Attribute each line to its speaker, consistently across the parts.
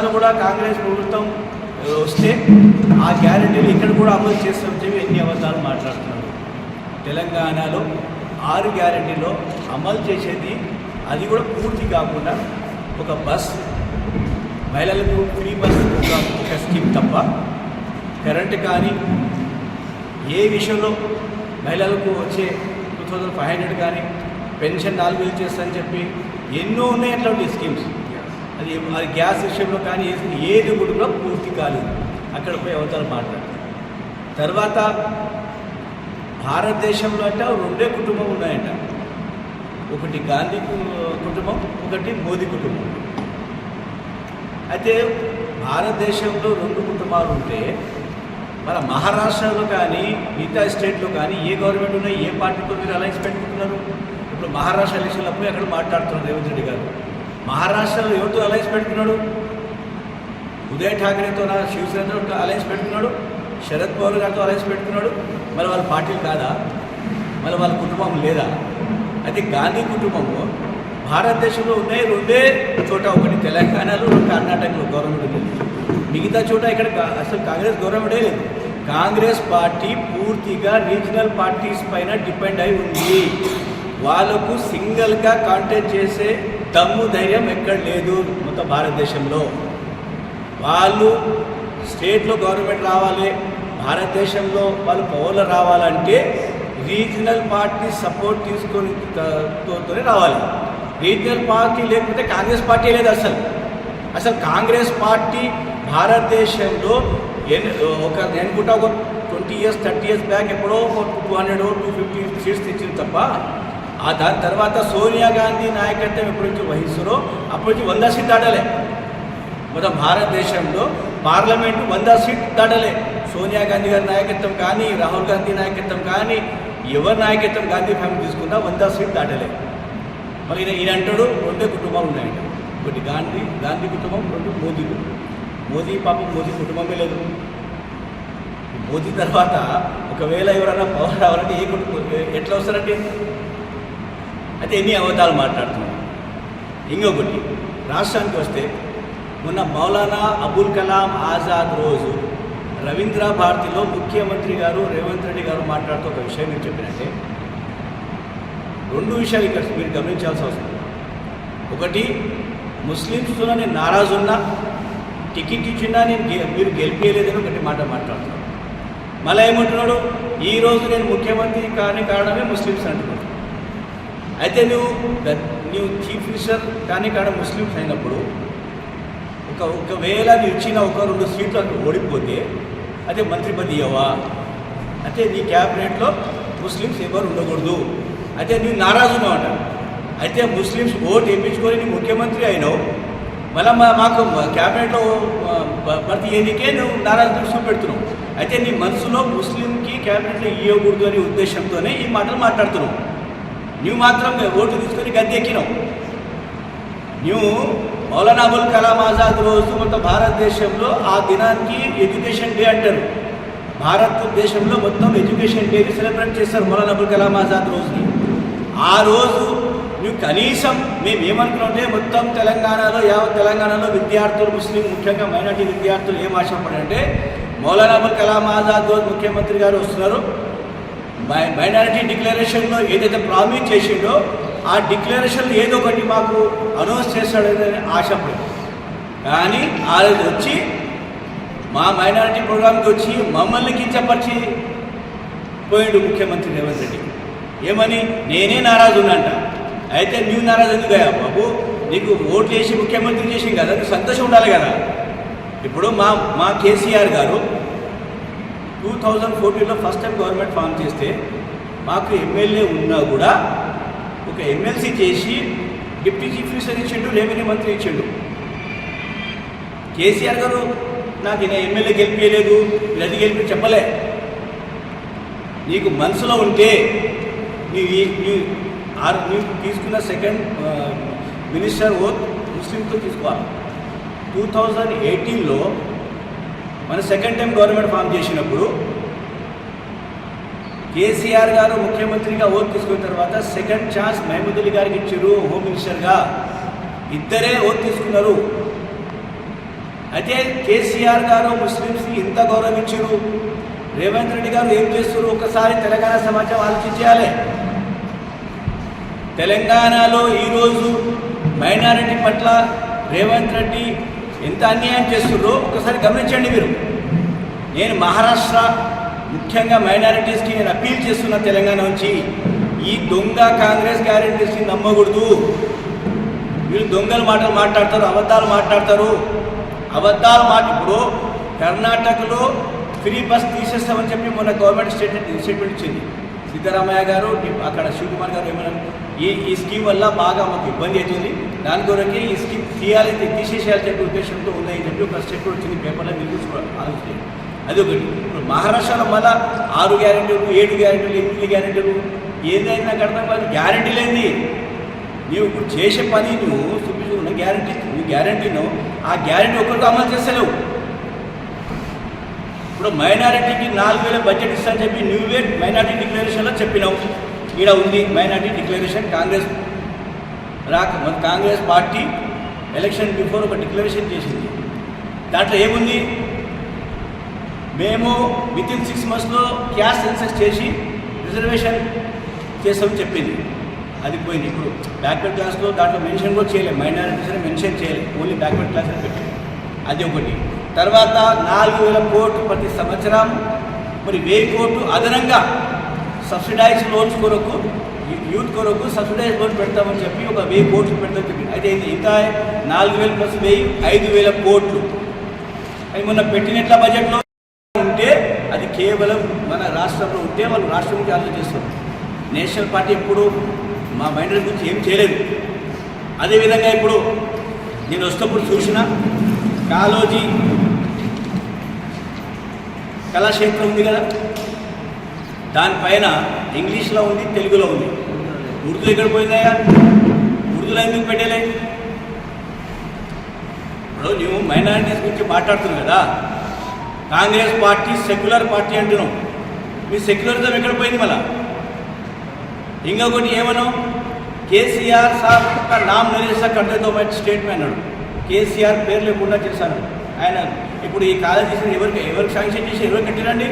Speaker 1: మహారాష్ట్రలో కూడా కాంగ్రెస్ ప్రభుత్వం వస్తే ఆ గ్యారెంటీలు ఇక్కడ కూడా అమలు చేస్తామని చెప్పి ఎన్ని అబద్ధాలు మాట్లాడుతున్నారు. తెలంగాణలో 6 గ్యారెంటీలో అమలు చేసేది అది కూడా పూర్తి కాకుండా ఒక బస్, మహిళలకు ఫ్రీ బస్ ఒక స్కీమ్ తప్ప కరెంటు కానీ ఏ విషయంలో మహిళలకు వచ్చే 2500 కానీ పెన్షన్ 4000 చేస్తారని చెప్పి ఎన్నో ఉన్నాయి అట్లాంటి స్కీమ్స్. అది గ్యాస్ విషయంలో కానీ ఏది కూడా పూర్తి కాలేదు. అక్కడ పోయి అవతల మాట్లాడారు. తర్వాత భారతదేశంలో అంటే 2 కుటుంబం ఉన్నాయంట. ఒకటి గాంధీ కుటుంబం, ఒకటి మోదీ కుటుంబం. అయితే భారతదేశంలో 2 కుటుంబాలు ఉంటే మన మహారాష్ట్రలో కానీ మిగతా స్టేట్లో కానీ ఏ గవర్నమెంట్ ఉన్నాయి, ఏ పార్టీతో మీరు అలయన్స్ పెట్టుకుంటున్నారు? ఇప్పుడు మహారాష్ట్ర ఎలక్షన్లప్పుడు అక్కడ మాట్లాడుతున్నారు రేవంత్ రెడ్డి గారు. మహారాష్ట్రలో ఎవరితో అలయన్స్ పెట్టుకున్నాడు? ఉదయ్ ఠాకరేతో, శివసేనతో అలయన్స్ పెట్టుకున్నాడు, శరద్ పవార్ గారితో అలయన్స్ పెట్టుకున్నాడు. మరి వాళ్ళ పార్టీలు కాదా? మరి వాళ్ళ కుటుంబం లేదా? అయితే గాంధీ కుటుంబము భారతదేశంలో ఉన్నాయి 2 చోట, ఒకటి తెలంగాణలో, కర్ణాటకలో గవర్నమెంట్ ఉంది. మిగతా చోట ఇక్కడ అసలు కాంగ్రెస్ గవర్నమెంటే లేదు. కాంగ్రెస్ పార్టీ పూర్తిగా రీజనల్ పార్టీస్ పైన డిపెండ్ అయి ఉంది. వాళ్ళకు సింగిల్గా కాంటెస్ట్ చేసే దమ్ము ధైర్యం ఎక్కడ లేదు మొత్తం భారతదేశంలో. వాళ్ళు స్టేట్లో గవర్నమెంట్ రావాలి, భారతదేశంలో వాళ్ళు పవర్లో రావాలంటే రీజనల్ పార్టీ సపోర్ట్ తీసుకొని తోనే రావాలి. రీజనల్ పార్టీ లేకపోతే కాంగ్రెస్ పార్టీ లేదు. అసలు కాంగ్రెస్ పార్టీ భారతదేశంలో అనుకుంటా ఒక 20 years 30 years బ్యాక్ ఎప్పుడో 200 or 250 సీట్స్ తెచ్చింది తప్ప దాని తర్వాత సోనియా గాంధీ నాయకత్వం ఎప్పటి నుంచి వహిస్తారో అప్పటి నుంచి 100 సీట్ దాటలే. మొత్తం భారతదేశంలో పార్లమెంటు 100 సీట్ దాటలే. సోనియా గాంధీ గారి నాయకత్వం కానీ, రాహుల్ గాంధీ నాయకత్వం కానీ, ఎవరి నాయకత్వం గాంధీ ఫ్యామిలీ తీసుకున్నా 100 సీట్ దాటలే. మరి ఈయన అంటాడు 2 కుటుంబాలు ఉన్నాయంట. ఒకటి గాంధీ కుటుంబం, 2 మోదీ కుటుంబం. మోదీ పాపం మోదీ కుటుంబమే లేదు. మోదీ తర్వాత ఒకవేళ ఎవరైనా పవర్ రావాలంటే ఏ కుటుంబం ఎట్లా వస్తారంటే? అయితే ఎన్ని అవతారాలు మాట్లాడుతున్నారు. ఇంకొకటి రాష్ట్రానికి వస్తే మొన్న మౌలానా అబుల్ కలాం ఆజాద్ రోజు రవీంద్ర భారతిలో ముఖ్యమంత్రి గారు రేవంత్ రెడ్డి గారు మాట్లాడుతూ ఒక విషయం మీరు చెప్పినట్టే 2 విషయాలు ఇక్కడ మీరు గమనించాల్సిన అవసరం. ఒకటి, ముస్లిమ్స్తో నేను నారాజు ఉన్నా, టికెట్ ఇచ్చినా మీరు గెలిపేయలేదని ఒకటి మాట మాట్లాడుతున్నాడు. మళ్ళీ ఏమంటున్నాడు, ఈరోజు నేను ముఖ్యమంత్రి కాని కారణమే ముస్లిమ్స్ అంటున్నాడు. అయితే నువ్వు చీఫ్ మినిస్టర్ కానీ కారణం ముస్లిమ్స్ అయినప్పుడు ఒకవేళ నువ్వు ఇచ్చిన 1-2 సీట్లు అక్కడ ఓడిపోతే అదే మంత్రి పదవి ఇవ్వవా? అయితే నీ క్యాబినెట్లో ముస్లిమ్స్ ఎవరు ఉండకూడదు. అయితే నువ్వు నారాజు ఉన్నావట. అయితే ముస్లిమ్స్ ఓటు వేయించుకొని నీ ముఖ్యమంత్రి అయినావు, మళ్ళీ మాకు క్యాబినెట్లో ప్రతి ఎన్నికే నువ్వు నారాజు చూపెడుతున్నావు. అయితే నీ మనసులో ముస్లింకి క్యాబినెట్లో ఇవ్వకూడదు అనే ఉద్దేశంతోనే ఈ మాటలు మాట్లాడుతున్నావు. నువ్వు మాత్రం ఓటు తీసుకొని గద్దె ఎక్కినావు. నువ్వు మౌలానా అబుల్ కలాం ఆజాద్ రోజు మొత్తం భారతదేశంలో ఆ దినానికి ఎడ్యుకేషన్ డే అంటారు. భారతదేశంలో మొత్తం ఎడ్యుకేషన్ డేని సెలబ్రేట్ చేస్తారు మౌలానా అబుల్ కలాం ఆజాద్ రోజుని. ఆ రోజు నువ్వు కనీసం మేము ఏమనుకున్నామంటే మొత్తం తెలంగాణలో విద్యార్థులు, ముస్లిం ముఖ్యంగా మైనార్టీ విద్యార్థులు ఏం ఆశపడంటే మౌలానా అబుల్ కలాం ఆజాద్ రోజు ముఖ్యమంత్రి గారు వస్తున్నారు, మైనారిటీ డిక్లరేషన్లో ఏదైతే ప్రామిస్ చేసిండో ఆ డిక్లరేషన్లో ఏదో ఒకటి మాకు అనౌన్స్ చేస్తాడని ఆశపడి, కానీ ఆ రోజు వచ్చి మా మైనారిటీ ప్రోగ్రామ్కి వచ్చి మమ్మల్ని కించపరిచి పోయిండు ముఖ్యమంత్రి రేవంత్ రెడ్డి. ఏమని? నేనే నారాజు ఉన్నంట. అయితే నువ్వు నారాజు ఎందుకు అయ్యా బాబు? నీకు ఓట్లు వేసి ముఖ్యమంత్రి చేసి కదా, నీకు సంతోషం ఉండాలి కదా. ఇప్పుడు మా కేసీఆర్ గారు 2014లో ఫస్ట్ టైం గవర్నమెంట్ ఫామ్ చేస్తే మాకు ఎమ్మెల్యే ఉన్నా కూడా ఒక ఎమ్మెల్సీ చేసి డిప్యూటీ చీఫ్ మినిస్టర్ ఇచ్చిండు, రెవెన్యూ మంత్రి ఇచ్చిండు. కేసీఆర్ గారు నాకు ఈయన ఎమ్మెల్యే గెలిపించలేదు, అది గెలిపి చెప్పలే. నీకు మనసులో ఉంటే నీవు తీసుకున్న సెకండ్ మినిస్టర్ ఓత్ ముస్లింతో తీసుకోవాలి. 2018లో మన సెకండ్ టైం గవర్నమెంట్ ఫామ్ చేసినప్పుడు కేసీఆర్ గారు ముఖ్యమంత్రిగా ఓత్ తీసుకున్న తర్వాత సెకండ్ ఛాన్స్ మహమూద్ అలీ గారికి ఇచ్చారు హోమ్ మినిస్టర్గా. ఇద్దరే ఓత్ తీసుకున్నారు. అయితే కేసీఆర్ గారు ముస్లిమ్స్కి ఇంత గౌరవించారు, రేవంత్ రెడ్డి గారు ఏం చేస్తారు ఒకసారి తెలంగాణ సమాజం ఆలోచించాలి. తెలంగాణలో ఈరోజు మైనారిటీ పట్ల రేవంత్ రెడ్డి ఎంత అన్యాయం చేస్తున్నారో ఒకసారి గమనించండి మీరు. నేను మహారాష్ట్ర ముఖ్యంగా మైనారిటీస్కి నేను అప్పీల్ చేస్తున్న తెలంగాణ నుంచి, ఈ దొంగ కాంగ్రెస్ గ్యారెంటీస్ని నమ్మకూడదు. వీళ్ళు దొంగల మాటలు మాట్లాడతారు, అబద్ధాలు మాట్లాడతారు. ఇప్పుడు కర్ణాటకలో ఫ్రీ బస్ తీసేస్తామని చెప్పి మొన్న గవర్నమెంట్ స్టేట్మెంట్ ఇచ్చింది. సిద్ధరామయ్య గారు అక్కడ శివకుమార్ గారు ఏమైనా ఈ స్కీమ్ వల్ల బాగా మాకు ఇబ్బంది అవుతుంది, దాని కొరకే ఈ స్కీమ్ తీసేసేయాలని చెప్పి ఉద్దేశంతో ఉందని చెప్పి ఒక స్టేట్మెంట్ వచ్చింది పేపర్లో. మీరు ఆలోచించండి. అదొకటి. ఇప్పుడు మహారాష్ట్రలో మళ్ళీ 6 గ్యారెంటీలు, 7 గ్యారెంటీలు, 8 గ్యారెంటీలు, ఏదైనా నాకు అర్థం కాదు. గ్యారెంటీ లేని నువ్వు ఇప్పుడు చేసే పని నువ్వు చూపించుకున్న గ్యారెంటీను ఆ గ్యారెంటీ ఒకరికి అమలు చేస్తలేవు. ఇప్పుడు మైనారిటీకి 4,000 బడ్జెట్ ఇస్తానని చెప్పి నువ్వే మైనారిటీ డిక్లరేషన్లో చెప్పినావు. ఈడ ఉంది minority declaration. Congress party election before ఒక డిక్లరేషన్ చేసింది. దాంట్లో ఏముంది? మేము వితిన్ 6 monthsలో క్యాస్ట్ సెన్సస్ చేసి రిజర్వేషన్ చేస్తామని చెప్పింది. అది పోయింది. ఇప్పుడు బ్యాక్వర్డ్ క్లాస్లో దాంట్లో మెన్షన్ కూడా చేయలేదు, మైనారిటీస్ అని మెన్షన్ చేయలేదు, ఓన్లీ బ్యాక్వర్డ్ క్లాస్ అని పెట్టింది. అది ఒకటి. తర్వాత 4,000 కోట్లు ప్రతి సంవత్సరం, మరి 1,000 కోట్లు అదనంగా సబ్సిడైజ్ లోన్స్ కొరకు, యూత్ కొరకు సబ్సిడైజ్ లోన్ పెడతామని చెప్పి ఒక 1,000 కోట్లు పెడతామని చెప్పింది. అయితే ఇంకా 4,000 ప్లస్ 1,000 5,000 కోట్లు అవి మొన్న పెట్టినట్ల బడ్జెట్లో ఉంటే అది కేవలం మన రాష్ట్రంలో ఉంటే వాళ్ళు రాష్ట్రం గురించి ఆలోచిస్తారు. నేషనల్ పార్టీ ఎప్పుడు మా మైనారిటీ గురించి ఏం చేయలేదు. అదేవిధంగా ఇప్పుడు నేను వస్తున్నప్పుడు చూసిన కాలోజీ కళాక్షేత్రం ఉంది కదా, దానిపైన ఇంగ్లీష్లో ఉంది, తెలుగులో ఉంది. ఉర్దూ ఎక్కడ పోయిందయ్యా? ఉర్దూలో ఎందుకు పెట్టలే? ఇప్పుడు నువ్వు మైనారిటీస్ గురించి మాట్లాడుతున్నావు కదా, కాంగ్రెస్ పార్టీ సెక్యులర్ పార్టీ అంటున్నావు. మీ సెక్యులరిజం ఎక్కడ పోయింది? మళ్ళా ఇంకొకటి ఏమను, కేసీఆర్ సార్ का नाम नहीं करते तो मैं स्टेट में అన్నాడు. కేసీఆర్ పేరు లేకుండా చేశాను ఆయన. ఇప్పుడు ఈ కాలేజ్ చేసిన ఎవరికి శాంక్షన్ చేసి ఎవరు కట్టిరండి?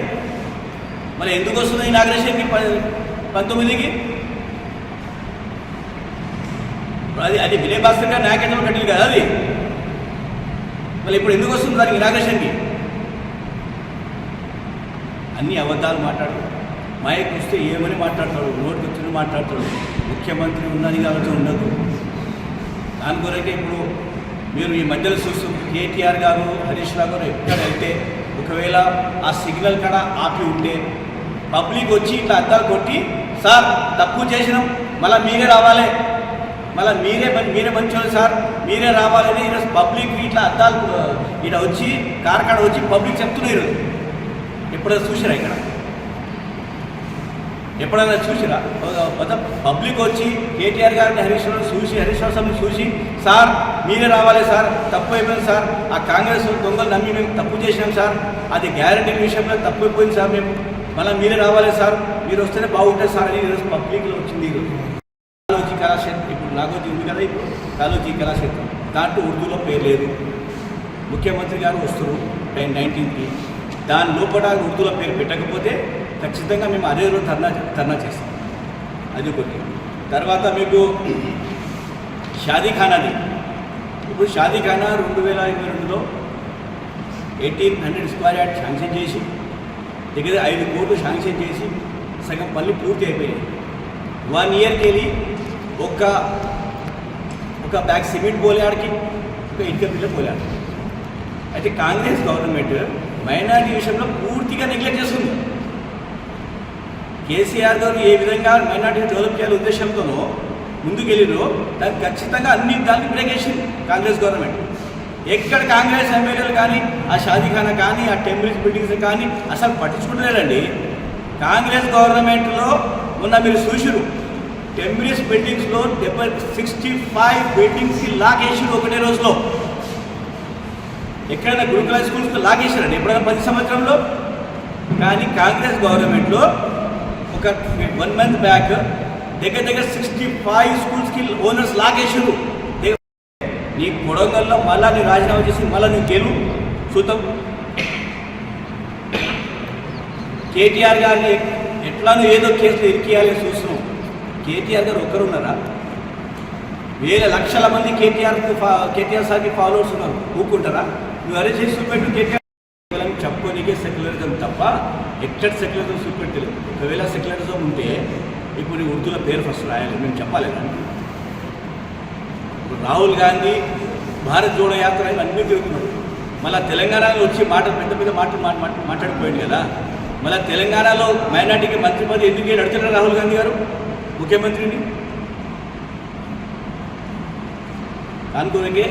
Speaker 1: మరి ఎందుకు వస్తుంది ఇనాగ్రేషన్కి 19కి? అది వినయ్ భాస్కర్ గారు నాయకత్వం కట్టింది కదా అది. మళ్ళీ ఇప్పుడు ఎందుకు వస్తుంది దానికి ఇనాగ్రేషన్కి? అన్ని అబద్ధాలు మాట్లాడు. మైక్ వస్తే ఏమని మాట్లాడతాడు, నోటికి వచ్చిన మాట్లాడతాడు. ముఖ్యమంత్రి ఉన్నది కాబట్టి ఉండదు. దాని కొరకే ఇప్పుడు మీరు ఈ మధ్యలో చూస్తూ కేటీఆర్ గారు, హరీష్ రావు గారు ఎక్కడ వెళ్తే ఒకవేళ ఆ సిగ్నల్ కాడ ఆపి ఉంటే పబ్లిక్ వచ్చి ఇట్లా అద్దాలు కొట్టి, సార్ తప్పు చేసినాం, మళ్ళీ మీరే రావాలి, మళ్ళీ మీరే మంచోళ్ళు సార్, మీరే రావాలని ఈరోజు పబ్లిక్ ఇట్లా అద్దాలు ఇక్కడ వచ్చి కార్కాడ వచ్చి పబ్లిక్ చెప్తున్నారు. ఎప్పుడైనా చూసిరా? ఇక్కడ ఎప్పుడైనా చూసిరా? పబ్లిక్ వచ్చి కేటీఆర్ గారిని హరీష్ రావు చూసి సార్ మీరే రావాలి సార్, తప్పు అయిపోయింది సార్, ఆ కాంగ్రెస్ దొంగలు నమ్మి మేము తప్పు చేసినాం సార్, అది గ్యారంటీ విషయంలో తప్పు అయిపోయింది సార్, మేము మళ్ళీ మీరే రావాలి సార్, మీరు వస్తేనే బాగుంటుంది సార్ అని ఈరోజు పబ్లిక్లో వచ్చింది. ఈరోజు కాలోజీ కళాక్షేత్రం, ఇప్పుడు నాగోజీ ఉంది కదా, ఇప్పుడు కాలోజీ కళాక్షేత్రం, దాంట్లో ఉర్దూలో పేరు లేదు. ముఖ్యమంత్రి గారు వస్తారు 19కి, దాని లోపల ఉర్దూలో పేరు పెట్టకపోతే ఖచ్చితంగా మేము అదే రోజు ధర్నా చేస్తాం. అది ఒకటి. తర్వాత మీకు షాదీఖానాది, ఇప్పుడు షాదీఖానా 2022లో 1800 స్క్వేర్ యార్డ్ శాంక్షన్ చేసి దగ్గర 5 కోట్లు శాంక్షన్ చేసి సగం పనులు పూర్తి అయిపోయాయి. 1 ఇయర్కి వెళ్ళి ఒక బ్యాగ్ సిమెంట్ పోలేడికి, ఒక ఇటుక పిల్ల పోలేడు. అయితే కాంగ్రెస్ గవర్నమెంట్ మైనారిటీ విషయంలో పూర్తిగా నెగ్లెక్ట్ చేస్తుంది. కేసీఆర్ గారు ఏ విధంగా మైనారిటీ డెవలప్ చేయాలి ఉద్దేశంతోనో ముందుకెళ్ళినో దానికి ఖచ్చితంగా దానికి బ్రేక్ వేసింది కాంగ్రెస్ గవర్నమెంట్. ఎక్కడ కాంగ్రెస్ ఎమ్మెల్యేలు కానీ, ఆ షాదీఖానా కానీ, ఆ టెంపుల్స్ బిల్డింగ్స్ కానీ అసలు పట్టించుకుంటలేరండి. కాంగ్రెస్ గవర్నమెంట్లో మొన్న మీరు చూసిరు, టెంపుల్స్ బిల్డింగ్స్లో 65 బిల్డింగ్స్కి లాగేసారు ఒకటే రోజులో. ఎక్కడైనా గురుకుల స్కూల్స్కి లాగేసారండి ఎప్పుడైనా 10 సంవత్సరంలో? కానీ కాంగ్రెస్ గవర్నమెంట్లో ఒక 1 month బ్యాక్ దగ్గర 65 స్కూల్స్కి ఓనర్స్ లాగేసారు. నీ కొడంగల్లో మళ్ళా నీ రాజీనామా చేసి మళ్ళీ నువ్వు గెలువు చూద్దాం. కేటీఆర్ గారిని ఎట్లానో ఏదో కేసులు ఇరికియాలని చూస్తున్నాం. కేటీఆర్ గారు ఒక్కరున్నారా? వేల లక్షల మంది కేటీఆర్ సార్కి ఫాలోవర్స్ ఉన్నారు. ఊరుకుంటారా? నువ్వు అరెస్ట్ చేసి చూపెట్టు కేటీఆర్ చెప్పుకోనికే సెక్యులరిజం తప్ప ఎక్కడ సెక్యులరిజం చూపెట్టలేదు. ఒకవేళ సెక్యులరిజం ఉంటే ఇప్పుడు ఉర్దూలో పేరు ఫస్ట్ రాయాలి, మేము చెప్పాలి దానికి. ఇప్పుడు రాహుల్ గాంధీ భారత్ జోడో యాత్ర అన్నీ తిరుగుతున్నాడు. మళ్ళీ తెలంగాణలో వచ్చి పెద్ద పెద్ద మాట్లాడిపోయాడు కదా. మళ్ళీ తెలంగాణలో మైనార్టీకి మంత్రి పదవి ఎందుకు అడుగుతున్నారు రాహుల్ గాంధీ గారు ముఖ్యమంత్రిని? అనుకోనికే